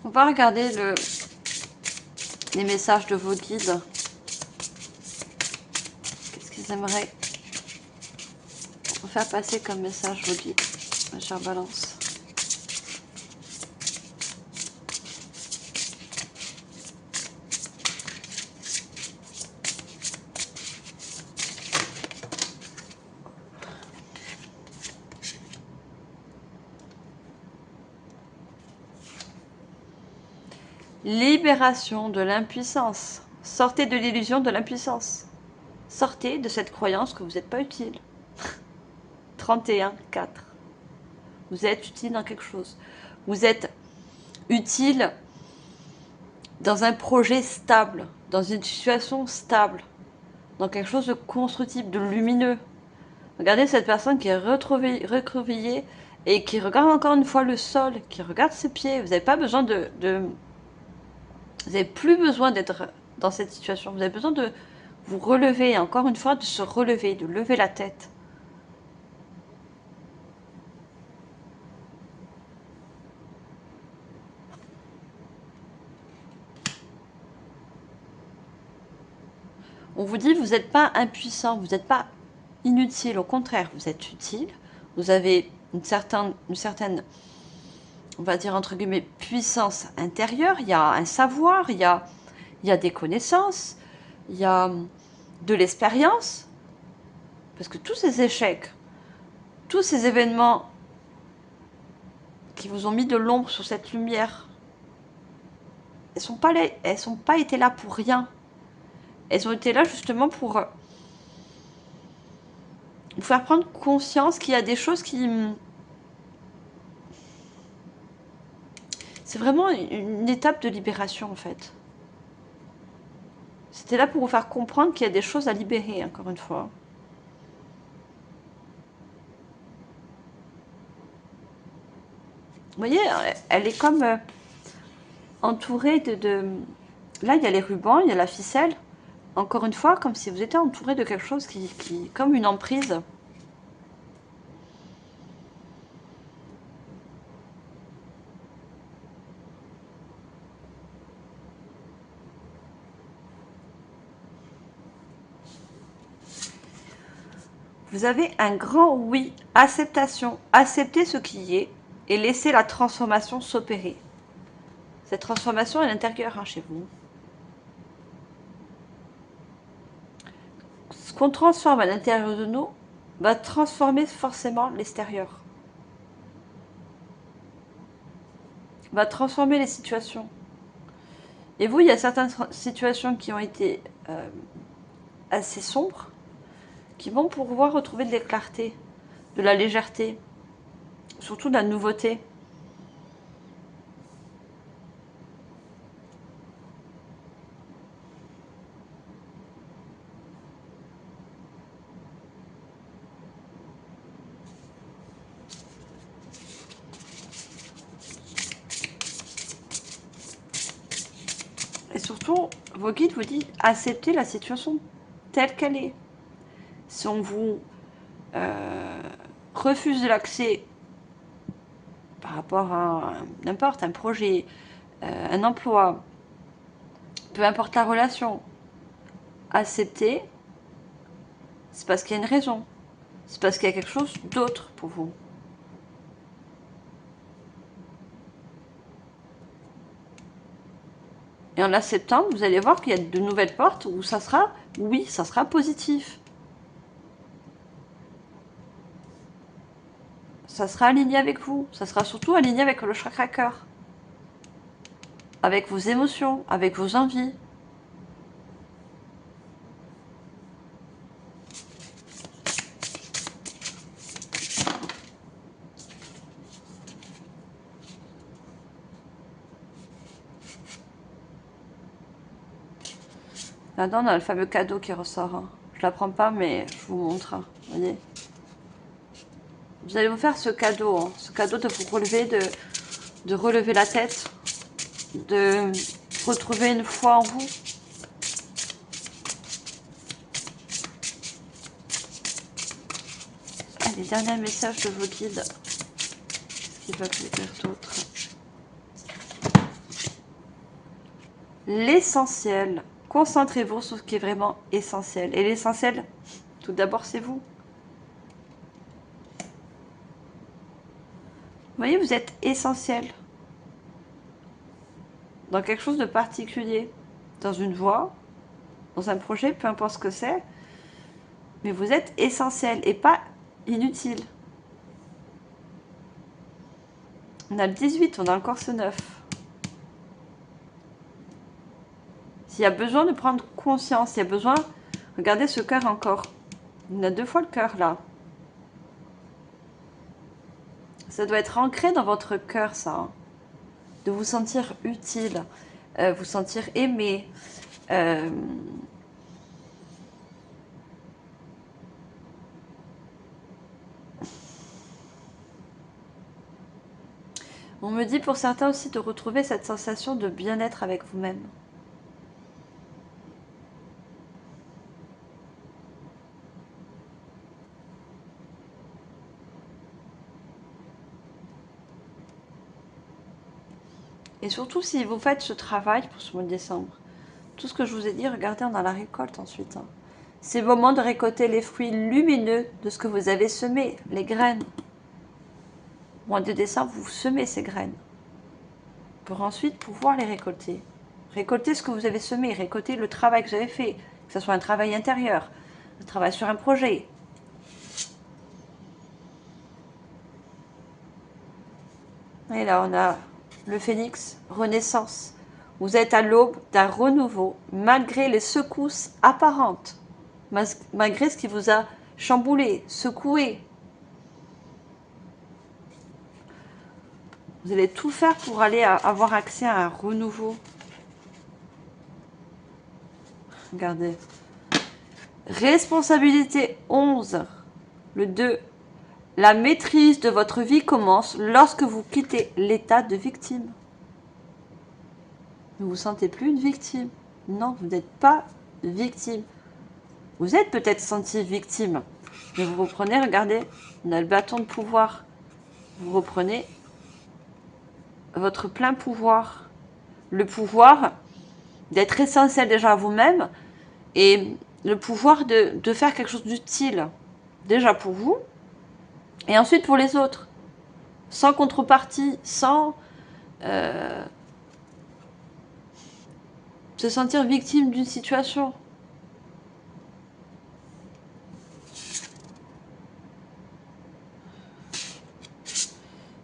On va regarder les messages de vos guides. Qu'est-ce qu'ils aimeraient vous faire passer comme message, vos guides, ma chère Balance? Libération de l'impuissance. Sortez de l'illusion de l'impuissance. Sortez de cette croyance que vous n'êtes pas utile. 31-4. Vous êtes utile dans quelque chose. Vous êtes utile dans un projet stable, dans une situation stable, dans quelque chose de constructif, de lumineux. Regardez cette personne qui est recroquevillée et qui regarde encore une fois le sol, qui regarde ses pieds. Vous n'avez pas besoin vous n'avez plus besoin d'être dans cette situation. Vous avez besoin de vous relever, et encore une fois, de se relever, de lever la tête. On vous dit, vous n'êtes pas impuissant, vous n'êtes pas inutile. Au contraire, vous êtes utile. Vous avez une certaine, on va dire entre guillemets, puissance intérieure. Il y a un savoir, il y a des connaissances, il y a de l'expérience. Parce que tous ces échecs, tous ces événements qui vous ont mis de l'ombre sur cette lumière, elles sont pas été là pour rien. Elles ont été là justement pour vous faire prendre conscience qu'il y a des choses qui C'est vraiment une étape de libération en fait. C'était là pour vous faire comprendre qu'il y a des choses à libérer, encore une fois. Vous voyez, elle est comme entourée de... Là, il y a les rubans, il y a la ficelle. Encore une fois, comme si vous étiez entouré de quelque chose qui comme une emprise. Vous avez un grand oui, acceptation, accepter ce qui est et laisser la transformation s'opérer. Cette transformation est à l'intérieur chez vous. Ce qu'on transforme à l'intérieur de nous va transformer forcément l'extérieur. Va transformer les situations. Et vous, il y a certaines situations qui ont été assez sombres, qui vont pouvoir retrouver de la clarté, de la légèreté, surtout de la nouveauté. Et surtout, vos guides vous disent acceptez la situation telle qu'elle est. Si on vous refuse de l'accès par rapport à n'importe un projet, un emploi, peu importe la relation, accepter, c'est parce qu'il y a une raison. C'est parce qu'il y a quelque chose d'autre pour vous. Et en acceptant, vous allez voir qu'il y a de nouvelles portes où ça sera, oui, ça sera positif. Ça sera aligné avec vous. Ça sera surtout aligné avec le chakra cœur. Avec vos émotions, avec vos envies. Là-dedans, on a le fameux cadeau qui ressort. Hein. Je ne la prends pas, mais je vous montre. Hein. Vous voyez, vous allez vous faire ce cadeau. Hein. Ce cadeau de vous relever, de relever la tête, de retrouver une foi en vous. Les derniers messages de vos guides. Qu'est-ce qu'ils veulent vous dire d'autre? L'essentiel. Concentrez-vous sur ce qui est vraiment essentiel. Et l'essentiel, tout d'abord, c'est vous. Vous voyez, vous êtes essentiel. Dans quelque chose de particulier. Dans une voie, dans un projet, peu importe ce que c'est. Mais vous êtes essentiel et pas inutile. On a le 18, on a encore ce 9. S'il y a besoin de prendre conscience, s'il y a besoin, regardez ce cœur encore. On a 2 fois le cœur là. Ça doit être ancré dans votre cœur, ça. Hein. De vous sentir utile, vous sentir aimé. On me dit pour certains aussi de retrouver cette sensation de bien-être avec vous-même. Et surtout, si vous faites ce travail pour ce mois de décembre, tout ce que je vous ai dit, regardez, on a la récolte ensuite. Hein. C'est le moment de récolter les fruits lumineux de ce que vous avez semé, les graines. Au mois de décembre, vous semez ces graines pour ensuite pouvoir les récolter. Récolter ce que vous avez semé, récolter le travail que vous avez fait, que ce soit un travail intérieur, un travail sur un projet. Et là, on a le phénix, renaissance. Vous êtes à l'aube d'un renouveau, malgré les secousses apparentes, malgré ce qui vous a chamboulé, secoué. Vous allez tout faire pour aller avoir accès à un renouveau. Regardez. Responsabilité 11. Le 2. La maîtrise de votre vie commence lorsque vous quittez l'état de victime. Ne vous sentez plus une victime. Non, vous n'êtes pas victime. Vous êtes peut-être senti victime. Mais vous reprenez, regardez, on a le bâton de pouvoir. Vous reprenez votre plein pouvoir. Le pouvoir d'être essentiel déjà à vous-même et le pouvoir de faire quelque chose d'utile. Déjà pour vous et ensuite pour les autres. Sans contrepartie, sans se sentir victime d'une situation.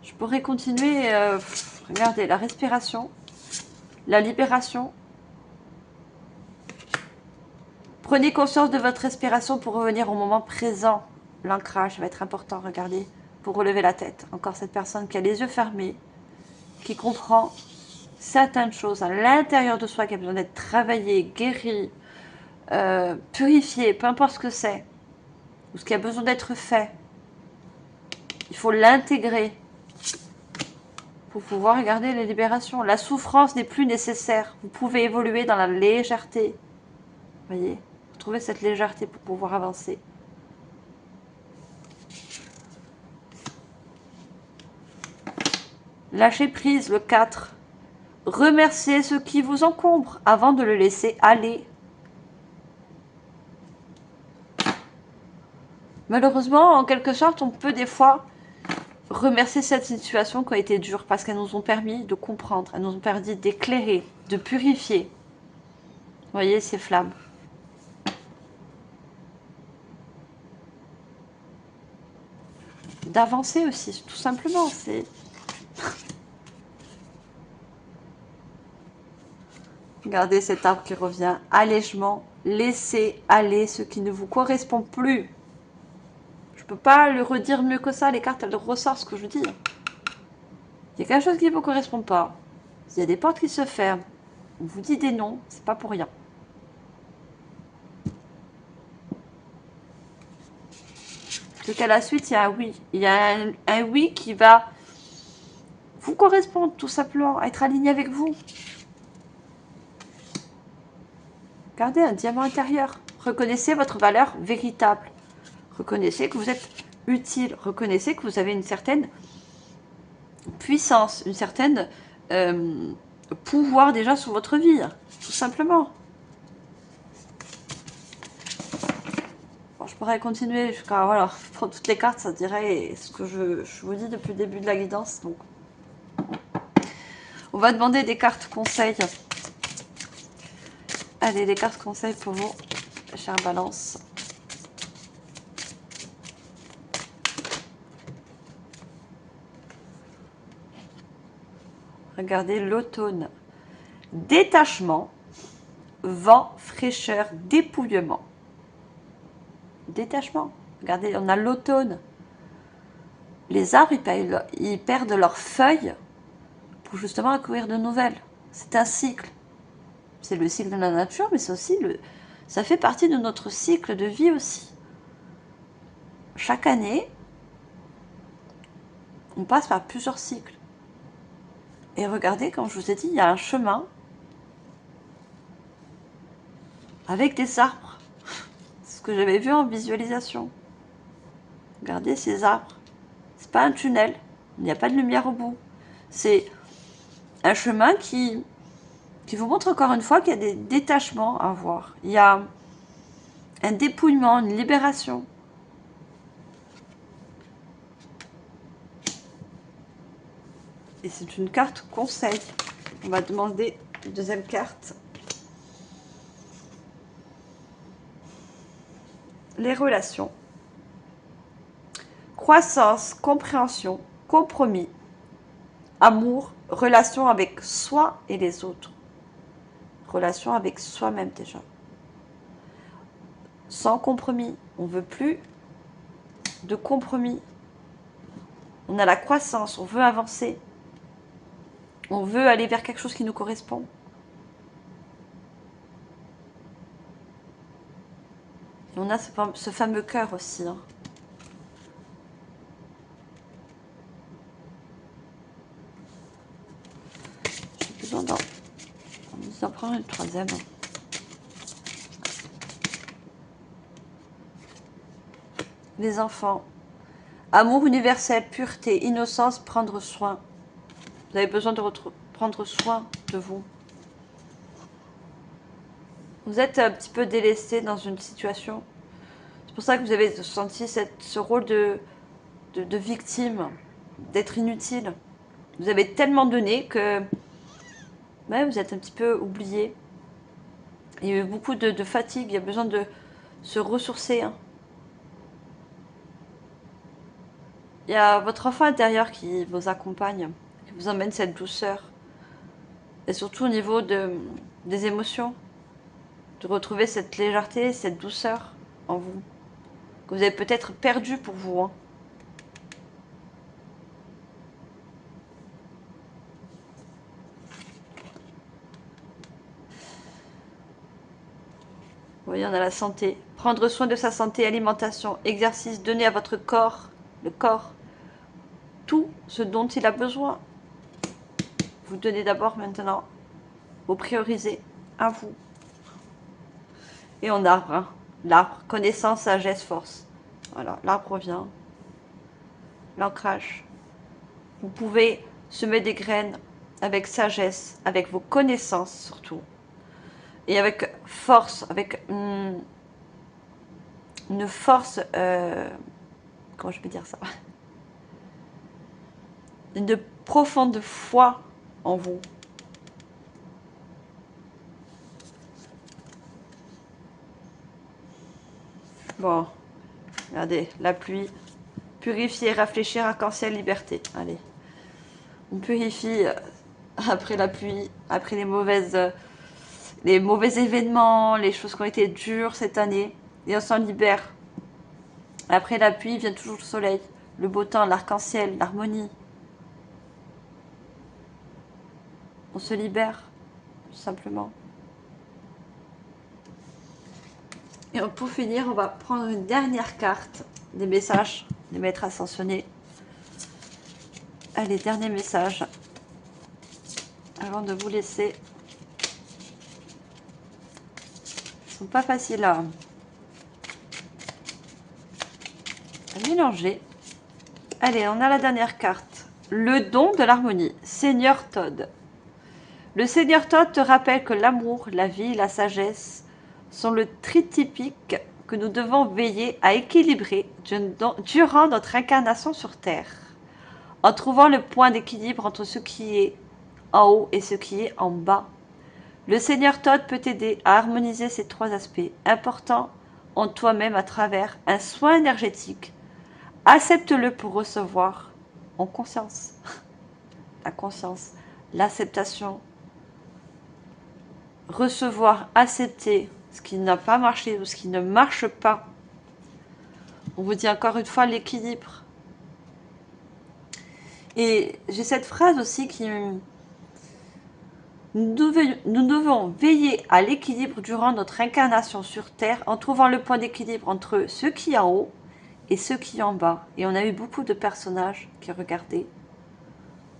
Je pourrais continuer, regardez, la respiration, la libération. Prenez conscience de votre respiration pour revenir au moment présent. L'ancrage va être important, regardez, pour relever la tête. Encore cette personne qui a les yeux fermés, qui comprend certaines choses à l'intérieur de soi qui a besoin d'être travaillé, guéri, purifié, peu importe ce que c'est, ou ce qui a besoin d'être fait. Il faut l'intégrer pour pouvoir regarder les libérations. La souffrance n'est plus nécessaire. Vous pouvez évoluer dans la légèreté. Voyez, vous trouvez cette légèreté pour pouvoir avancer. Lâchez prise, le 4. Remerciez ce qui vous encombre avant de le laisser aller. Malheureusement, en quelque sorte, on peut des fois remercier cette situation qui a été dure parce qu'elles nous ont permis de comprendre, elles nous ont permis d'éclairer, de purifier. Vous voyez ces flammes. D'avancer aussi, tout simplement. C'est regardez cet arbre qui revient. Allègement, laissez aller ce qui ne vous correspond plus. Je peux pas le redire mieux que ça. Les cartes, elles ressortent ce que je dis. Il y a quelque chose qui ne vous correspond pas. Il y a des portes qui se ferment. On vous dit des non, c'est pas pour rien. Parce qu'à la suite, il y a un oui. Il y a un oui qui va vous correspondre, tout simplement, être aligné avec vous. Gardez un diamant intérieur. Reconnaissez votre valeur véritable. Reconnaissez que vous êtes utile. Reconnaissez que vous avez une certaine puissance, une certaine pouvoir déjà sur votre vie. Tout simplement. Bon, je pourrais continuer jusqu'à voilà, prendre toutes les cartes, ça dirait ce que je vous dis depuis le début de la guidance. Donc, on va demander des cartes conseils. Allez, les cartes conseils pour vous, chère Balance. Regardez l'automne. Détachement, vent, fraîcheur, dépouillement. Détachement. Regardez, on a l'automne. Les arbres, ils perdent leurs feuilles pour justement accueillir de nouvelles. C'est un cycle. C'est le cycle de la nature, mais c'est aussi ça fait partie de notre cycle de vie aussi. Chaque année, on passe par plusieurs cycles. Et regardez, comme je vous ai dit, il y a un chemin avec des arbres. C'est ce que j'avais vu en visualisation. Regardez ces arbres. C'est pas un tunnel. Il n'y a pas de lumière au bout. C'est un chemin qui vous montre encore une fois qu'il y a des détachements à voir. Il y a un dépouillement, une libération. Et c'est une carte conseil. On va demander une deuxième carte. Les relations. Croissance, compréhension, compromis, amour, relation avec soi et les autres. Relation avec soi-même déjà. Sans compromis. On ne veut plus de compromis. On a la croissance, on veut avancer. On veut aller vers quelque chose qui nous correspond. Et on a ce fameux cœur aussi. Hein. J'ai besoin d'en prendre une troisième. Les enfants. Amour universel, pureté, innocence, prendre soin. Vous avez besoin de prendre soin de vous. Vous êtes un petit peu délaissé dans une situation. C'est pour ça que vous avez senti ce rôle de victime, d'être inutile. Vous avez tellement donné que ouais, vous êtes un petit peu oublié. Il y a eu beaucoup de fatigue, il y a besoin de se ressourcer. Hein. Il y a votre enfant intérieur qui vous accompagne, qui vous emmène cette douceur. Et surtout au niveau des émotions. De retrouver cette légèreté, cette douceur en vous. Que vous avez peut-être perdu pour vous. Hein. Vous voyez, on a la santé. Prendre soin de sa santé, alimentation, exercice, donner à votre corps, le corps, tout ce dont il a besoin. Vous donnez d'abord maintenant. Vous priorisez à vous. Et en arbre, hein. L'arbre, connaissance, sagesse, force. Voilà, l'arbre revient. L'ancrage. Vous pouvez semer des graines avec sagesse, avec vos connaissances surtout. Et avec force, avec une force, comment je peux dire ça? Une profonde foi en vous. Bon, regardez, la pluie, purifier, réfléchir, arc-en-ciel, liberté. Allez, on purifie après la pluie, après les mauvais événements, les choses qui ont été dures cette année, et on s'en libère. Après la pluie vient toujours le soleil, le beau temps, l'arc-en-ciel, l'harmonie. On se libère, tout simplement. Et pour finir, on va prendre une dernière carte des messages des maîtres ascensionnés. Allez, dernier message. Avant de vous laisser. Ils sont pas faciles à mélanger. Allez, on a la dernière carte. Le don de l'harmonie. Seigneur Todd. Le Seigneur Todd te rappelle que l'amour, la vie, la sagesse sont le tritypique que nous devons veiller à équilibrer durant notre incarnation sur Terre, en trouvant le point d'équilibre entre ce qui est en haut et ce qui est en bas. Le Seigneur Todd peut t'aider à harmoniser ces trois aspects importants en toi-même à travers un soin énergétique. Accepte-le pour recevoir en conscience. La conscience, l'acceptation. Recevoir, accepter ce qui n'a pas marché ou ce qui ne marche pas. On vous dit encore une fois l'équilibre. Et j'ai cette phrase aussi qui... Nous devons veiller à l'équilibre durant notre incarnation sur Terre en trouvant le point d'équilibre entre ce qui est en haut et ce qui est en bas. Et on a eu beaucoup de personnages qui regardaient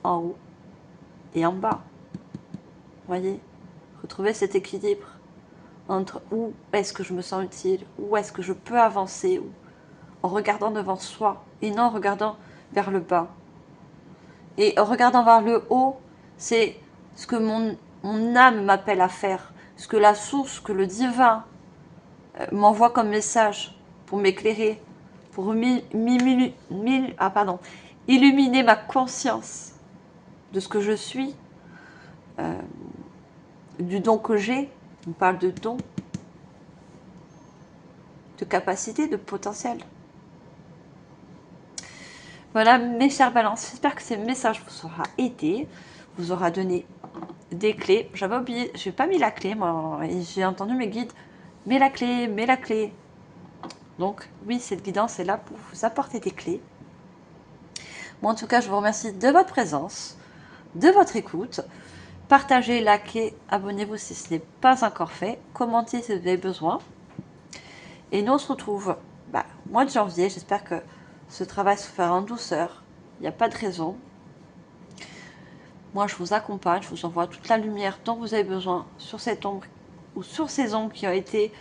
en haut et en bas. Vous voyez, retrouver cet équilibre entre où est-ce que je me sens utile, où est-ce que je peux avancer, en regardant devant soi et non en regardant vers le bas. Et en regardant vers le haut, c'est ce que mon âme m'appelle à faire, ce que la source, que le divin m'envoie comme message pour m'éclairer, pour illuminer ma conscience de ce que je suis, du don que j'ai. On parle de don, de capacité, de potentiel. Voilà mes chères balances, j'espère que ces messages vous aura aidé, vous aura donné des clés. J'avais oublié, je n'ai pas mis la clé, moi, et j'ai entendu mes guides, mets la clé, mets la clé. Donc oui, cette guidance est là pour vous apporter des clés. Moi en tout cas, je vous remercie de votre présence. de votre écoute. Partagez, likez, abonnez-vous si ce n'est pas encore fait. Commentez si vous avez besoin. Et nous, on se retrouve mois de janvier. J'espère que ce travail se fera en douceur. Il n'y a pas de raison. Moi, je vous accompagne. Je vous envoie toute la lumière dont vous avez besoin sur cette ombre ou sur ces ombres qui ont été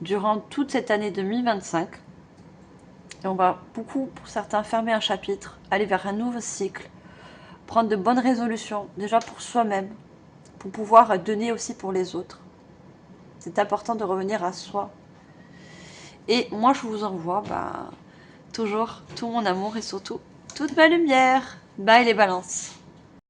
durant toute cette année 2025. Et on va beaucoup, pour certains, fermer un chapitre, aller vers un nouveau cycle, prendre de bonnes résolutions, déjà pour soi-même, pour pouvoir donner aussi pour les autres. C'est important de revenir à soi. Et moi, je vous envoie toujours tout mon amour et surtout toute ma lumière. Bye les balances.